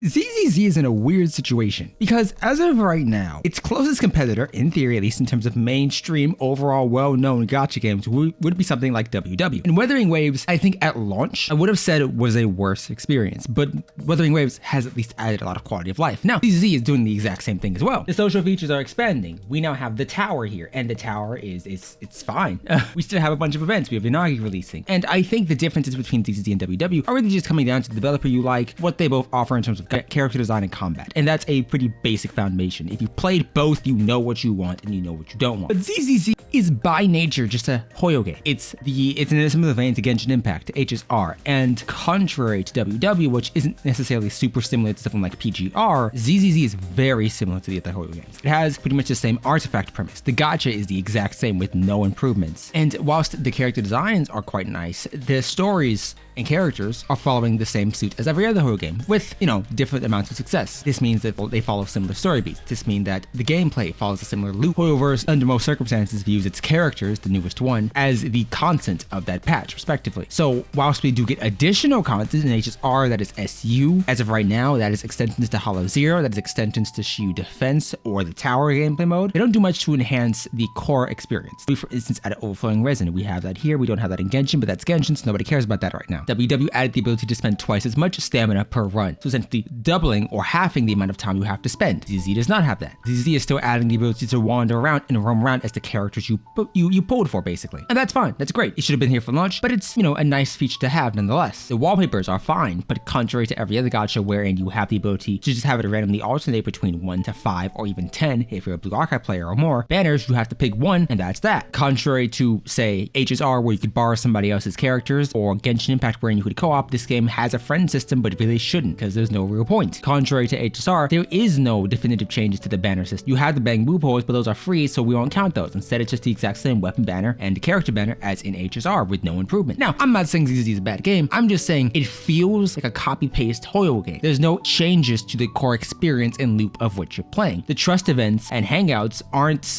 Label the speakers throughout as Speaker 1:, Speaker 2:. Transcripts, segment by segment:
Speaker 1: ZZZ is in a weird situation because as of right now, its closest competitor, in theory at least in terms of mainstream, overall well-known gacha games, would be something like WW. And Wuthering Waves, I think at launch, I would have said it was a worse experience, but Wuthering Waves has at least added a lot of quality of life. Now, ZZZ is doing the exact same thing as well. The social features are expanding. We now have the tower here, and the tower it's fine. We still have a bunch of events. We have Inagi releasing. And I think the differences between ZZZ and WW are really just coming down to the developer you like, what they both offer in terms of character design and combat. And that's a pretty basic foundation. If you played both, you know what you want and you know what you don't want. But ZZZ is by nature just a Hoyo game. It's in a similar vein to Genshin Impact, to HSR, and contrary to WW, which isn't necessarily super similar to something like PGR, ZZZ is very similar to the other Hoyo games. It has pretty much the same artifact premise. The gacha is the exact same with no improvements. And whilst the character designs are quite nice, the stories and characters are following the same suit as every other Hoyo game, with, different amounts of success. This means that they follow similar story beats. This means that the gameplay follows a similar loop. Hoyoverse, under most circumstances, views its characters, the newest one, as the content of that patch, respectively. So, whilst we do get additional content in HSR that is SU, as of right now, that is extensions to Hollow Zero, that is extensions to Shiyu Defense, or the tower gameplay mode, they don't do much to enhance the core experience. We, for instance, added Overflowing Resin. We have that here. We don't have that in Genshin, but that's Genshin, so nobody cares about that right now. WW added the ability to spend twice as much stamina per run, so essentially doubling or halving the amount of time you have to spend. ZZ does not have that. ZZ is still adding the ability to wander around and roam around as the characters you pulled for, basically. And that's fine. That's great. It should have been here for launch, but it's, a nice feature to have nonetheless. The wallpapers are fine, but contrary to every other gacha wherein you have the ability to just have it randomly alternate between 1 to 5 or even 10 if you're a Blue Archive player or more, banners, you have to pick one, and that's that. Contrary to, say, HSR, where you could borrow somebody else's characters, or Genshin Impact, wherein you could co-op, this game has a friend system, but it really shouldn't, because there's no real point. Contrary to HSR, there is no definitive changes to the banner system. You have the Bang Boo pose, but those are free, so we won't count those. Instead, it's just the exact same weapon banner and character banner as in HSR, with no improvement. Now, I'm not saying ZZ is a bad game, I'm just saying it feels like a copy-paste Hoyo game. There's no changes to the core experience and loop of what you're playing. The trust events and hangouts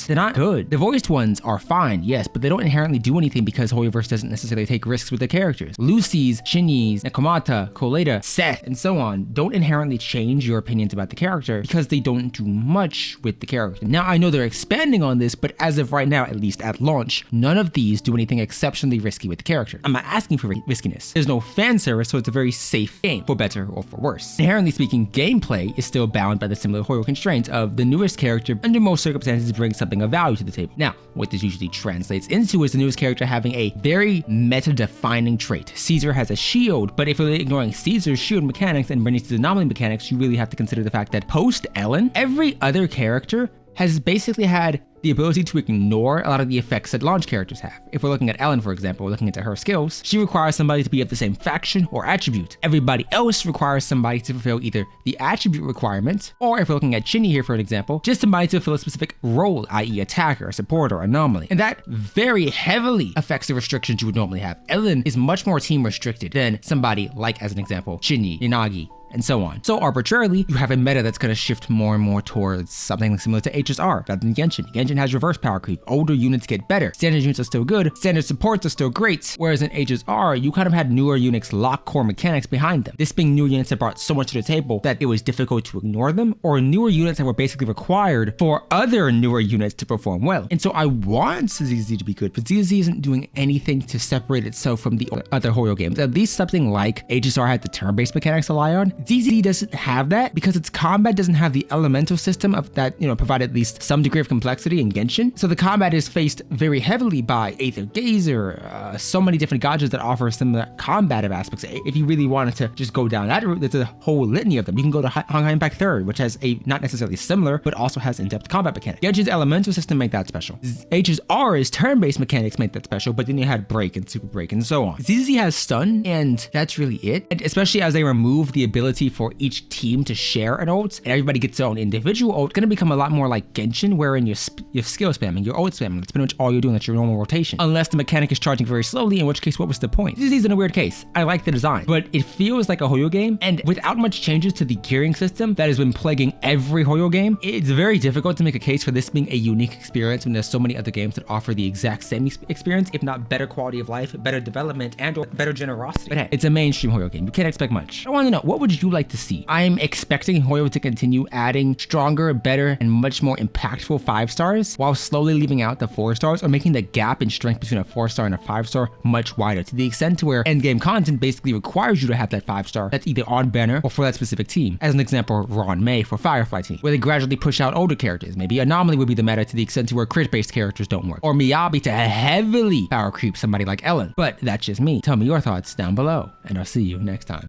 Speaker 1: they're not good. The voiced ones are fine, yes, but they don't inherently do anything because Hoyoverse doesn't necessarily take risks with their characters. Lucy's, Qingyi's, Nekomata, Koleda, Seth, and so on don't inherently change your opinions about the character because they don't do much with the character. Now, I know they're expanding on this, but as of right now, at least at launch, none of these do anything exceptionally risky with the character. I'm not asking for riskiness. There's no fan service, so it's a very safe game, for better or for worse. Inherently speaking, gameplay is still bound by the similar Hoyo constraints of the newest character, under most circumstances, brings something of value to the table. Now, what this usually translates into is the newest character having a very meta-defining trait. Caesar has a shield, but if you're ignoring Caesar's shield mechanics and bringing to the anomaly mechanics, you really have to consider the fact that post-Ellen, every other character has basically had the ability to ignore a lot of the effects that launch characters have. If we're looking at Ellen, for example, we're looking into her skills, she requires somebody to be of the same faction or attribute. Everybody else requires somebody to fulfill either the attribute requirement, or if we're looking at Qingyi here, for an example, just somebody to fulfill a specific role, i.e. attacker, supporter, or anomaly. And that very heavily affects the restrictions you would normally have. Ellen is much more team restricted than somebody like, as an example, Qingyi, Inagi, and so on. So arbitrarily, you have a meta that's going to shift more and more towards something similar to HSR rather than Genshin. Genshin has reverse power creep. Older units get better. Standard units are still good. Standard supports are still great. Whereas in HSR, you kind of had newer units lock core mechanics behind them. This being newer units that brought so much to the table that it was difficult to ignore them, or newer units that were basically required for other newer units to perform well. And so I want ZZ to be good, but ZZ isn't doing anything to separate itself from the other Hoyo games. At least something like HSR had the turn-based mechanics to rely on. ZZ doesn't have that because its combat doesn't have the elemental system of that, provide at least some degree of complexity in Genshin. So the combat is faced very heavily by Aether Gazer, so many different gachas that offer similar combative aspects. If you really wanted to just go down that route, there's a whole litany of them. You can go to Honkai Impact 3rd, which has a not necessarily similar, but also has in-depth combat mechanics. Genshin's elemental system make that special. HSR's turn-based mechanics make that special, but then you had Break and Super Break and so on. ZZ has Stun, and that's really it. And especially as they remove the ability for each team to share an ult, and everybody gets their own individual ult, it's gonna become a lot more like Genshin, wherein You have skill spamming, your ult spamming. That's pretty much all you're doing. That's your normal rotation. Unless the mechanic is charging very slowly, in which case, what was the point? This is in a weird case. I like the design, but it feels like a Hoyo game, and without much changes to the gearing system that has been plaguing every Hoyo game, it's very difficult to make a case for this being a unique experience when there's so many other games that offer the exact same experience, if not better quality of life, better development, and or better generosity. But hey, it's a mainstream Hoyo game. You can't expect much. I want to know, what would you like to see? I'm expecting Hoyo to continue adding stronger, better, and much more impactful 5 stars, while slowly leaving out the 4 stars, or making the gap in strength between a 4-star and a 5-star much wider, to the extent to where endgame content basically requires you to have that 5-star that's either on banner or for that specific team. As an example, Ron May for Firefly team, where they gradually push out older characters. Maybe Anomaly would be the meta to the extent to where crit-based characters don't work. Or Miyabi to heavily power creep somebody like Ellen. But that's just me. Tell me your thoughts down below, and I'll see you next time.